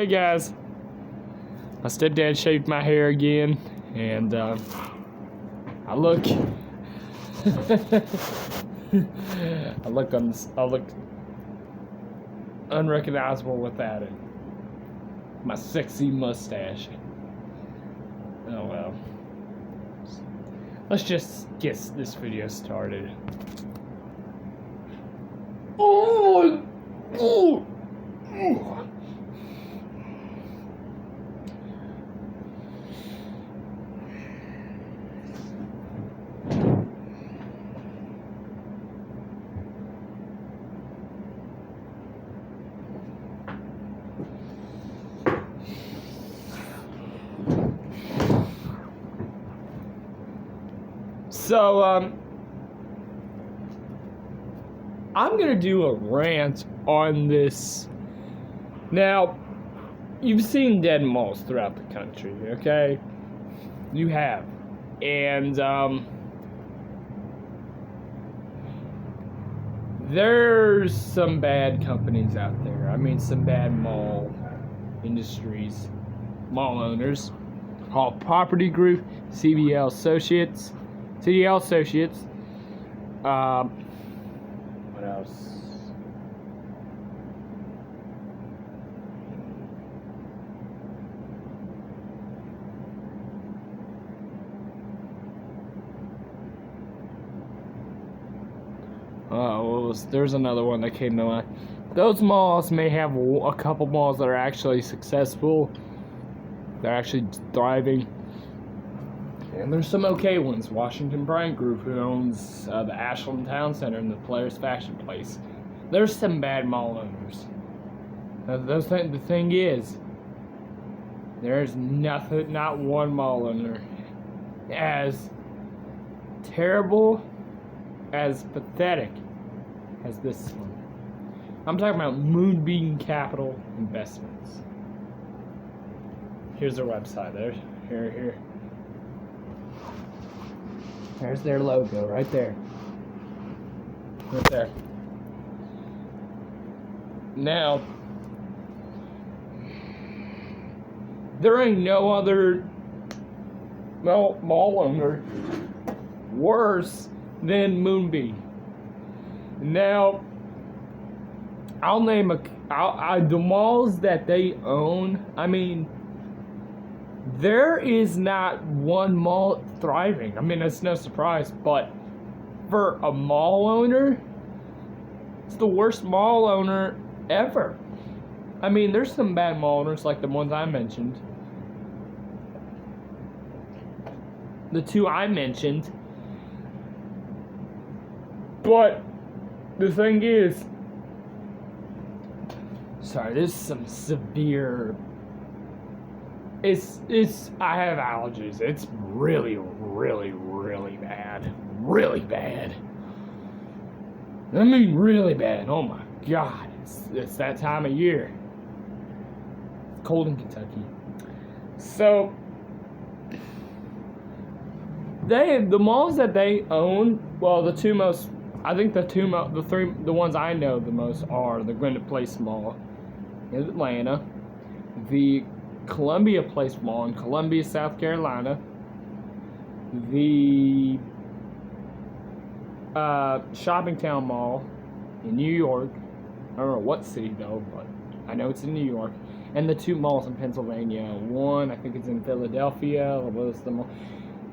Hey guys, my stepdad shaved my hair again, and I look, I look unrecognizable without it. My sexy mustache. Oh well. Let's just get this video started. Oh my God. So, I'm gonna do a rant on this. Now, you've seen dead malls throughout the country, okay? You have. And, there's some bad companies out there. I mean, some bad mall industries, mall owners, called Property Group, CDL Associates. What else? There's another one that came to mind. Those malls may have a couple malls that are actually successful. They're actually thriving. And there's some okay ones. Washington Bryant Group, who owns the Ashland Town Center and the Players Fashion Place. There's some bad mall owners. The thing is, there's not one mall owner as terrible, as pathetic as this one. I'm talking about Moonbeam Capital Investments. Here's their website. Here. There's their logo right there. Right there. Now, there ain't no other mall owner worse than Moonbeam. Now, I'll name the malls that they own. I mean, there is not one mall thriving. I mean, it's no surprise, but for a mall owner, it's the worst mall owner ever. I mean, there's some bad mall owners like the ones I mentioned. The two I mentioned. But the thing is, sorry, there's some severe. I have allergies. It's really, really, really bad. Really bad. I mean, really bad. Oh my God. It's that time of year. It's cold in Kentucky. So, the malls that they own, well, the ones I know the most are the Gwinnett Place Mall in Atlanta, the Columbia Place Mall in Columbia, South Carolina, the Shopping Town Mall in New York. I don't know what city though, but I know it's in New York. And the two malls in Pennsylvania. One, I think it's in Philadelphia.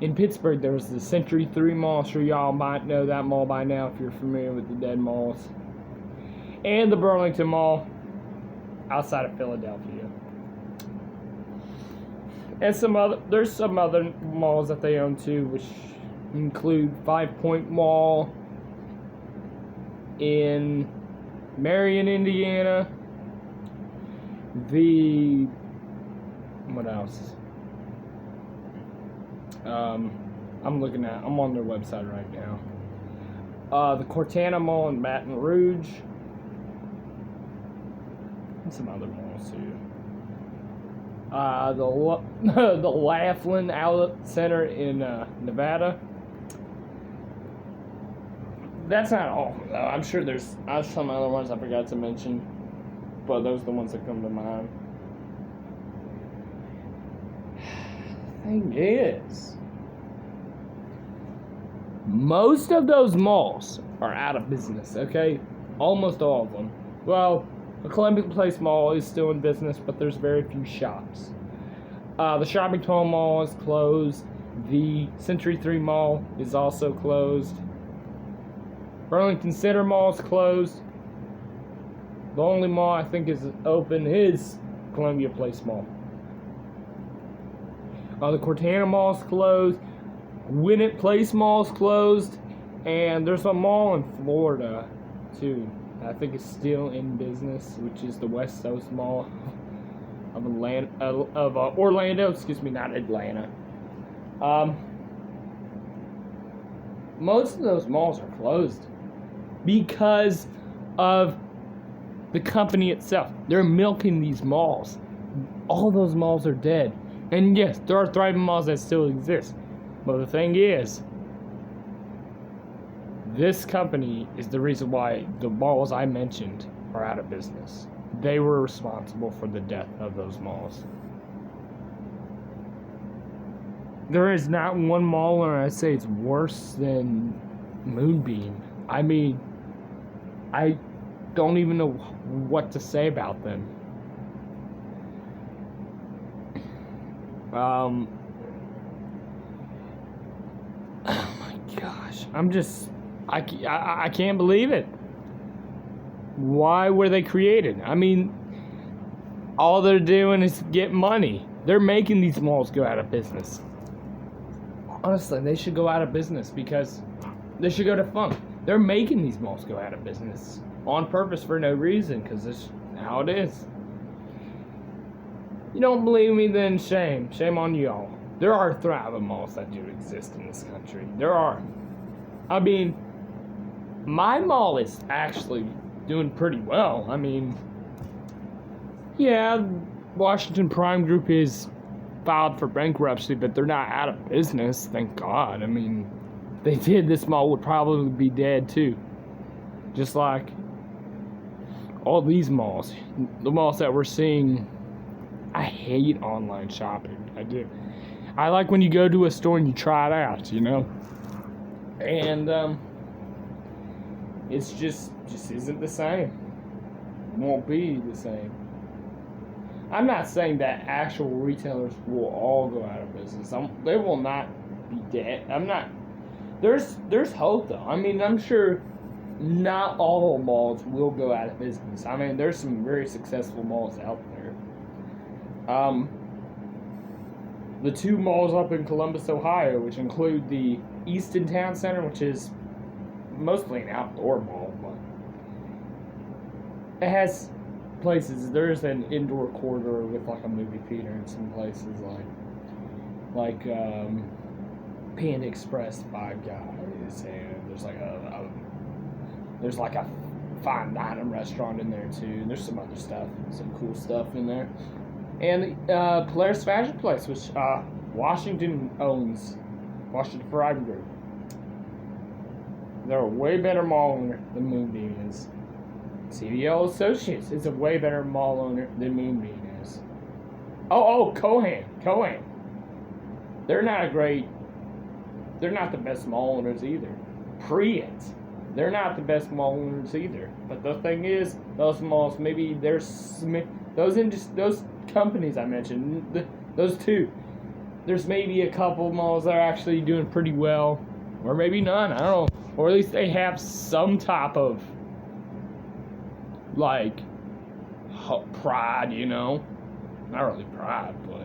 In Pittsburgh, there was the Century 3 Mall. I'm sure y'all might know that mall by now if you're familiar with the dead malls. And the Burlington Mall outside of Philadelphia. And there's some other malls that they own too, which include Five Point Mall in Marion, Indiana. What else? I'm on their website right now. The Cortana Mall in Baton Rouge. And some other malls too. The Laughlin Outlet Center in Nevada. That's not all. I'm sure there's some other ones I forgot to mention, but those are the ones that come to mind. thing is, most of those malls are out of business, okay? Almost all of them. Well, the Columbia Place Mall is still in business, but there's very few shops. The Shoppington Mall is closed. The Century 3 Mall is also closed. Burlington Center Mall is closed. The only mall I think is open is Columbia Place Mall. The Cortana Mall is closed. Gwinnett Place Mall is closed. And there's a mall in Florida, too. I think it's still in business, which is the West Coast Mall of Orlando. Excuse me, not Atlanta. Most of those malls are closed because of the company itself. They're milking these malls. All those malls are dead. And yes, there are thriving malls that still exist. But the thing is, this company is the reason why the malls I mentioned are out of business. They were responsible for the death of those malls. There is not one mall where I say it's worse than Moonbeam. I mean, I don't even know what to say about them. Oh my gosh. I can't believe it. Why were they created? I mean, all they're doing is get money. They're making these malls go out of business. Honestly, they should go out of business because they should go defunct. They're making these malls go out of business on purpose for no reason, because this is how it is. You don't believe me, then shame. Shame on y'all. There are thriving malls that do exist in this country. There are. I mean, my mall is actually doing pretty well. I mean, yeah, Washington Prime Group is filed for bankruptcy, but they're not out of business, thank God. I mean, if they did, this mall would probably be dead too. Just like all these malls. The malls that we're seeing. I hate online shopping. I do. I like when you go to a store and you try it out, you know? And it's just isn't the same. Won't be the same. I'm not saying that actual retailers will all go out of business. They will not be dead. I'm not. There's hope though. I mean, I'm sure not all malls will go out of business. I mean, there's some very successful malls out there. The two malls up in Columbus, Ohio, which include the Easton Town Center, which is mostly an outdoor mall, but it has places. There's an indoor corridor with like a movie theater in some places, like Panda Express, Five Guys, and there's like a fine dining restaurant in there too. And there's some other stuff, some cool stuff in there. And Polaris Fashion Place, which Washington owns, Washington Prime Group. They're a way better mall owner than Moonbeam is. CDL Associates is a way better mall owner than Moonbeam is. Cohan. They're not the best mall owners either. Priet. They're not the best mall owners either. But the thing is, those malls, maybe those companies I mentioned, those two, there's maybe a couple malls that are actually doing pretty well, or maybe none, I don't know, or at least they have some type of like pride, you know, not really pride, but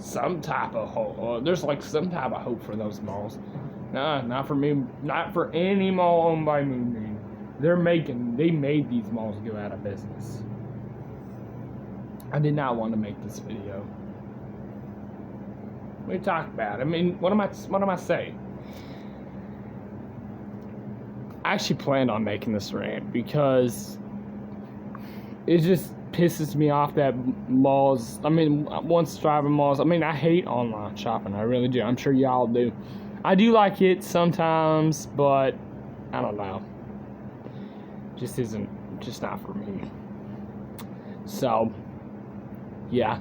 some type of hope. There's like some type of hope for those malls. Nah, not for me, not for any mall owned by Moonbeam. They made these malls go out of business. I did not want to make this video. What are you talking about? I mean, what am I saying? I actually planned on making this rant because it just pisses me off that malls, once driving malls, I hate online shopping, I really do. I'm sure y'all do. I do like it sometimes, but I don't know. Just not for me. So, yeah.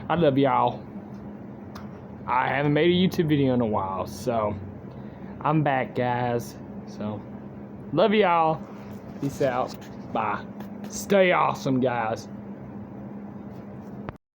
I love y'all. I haven't made a YouTube video in a while, so I'm back, guys. So, love y'all. Peace out. Bye. Stay awesome, guys.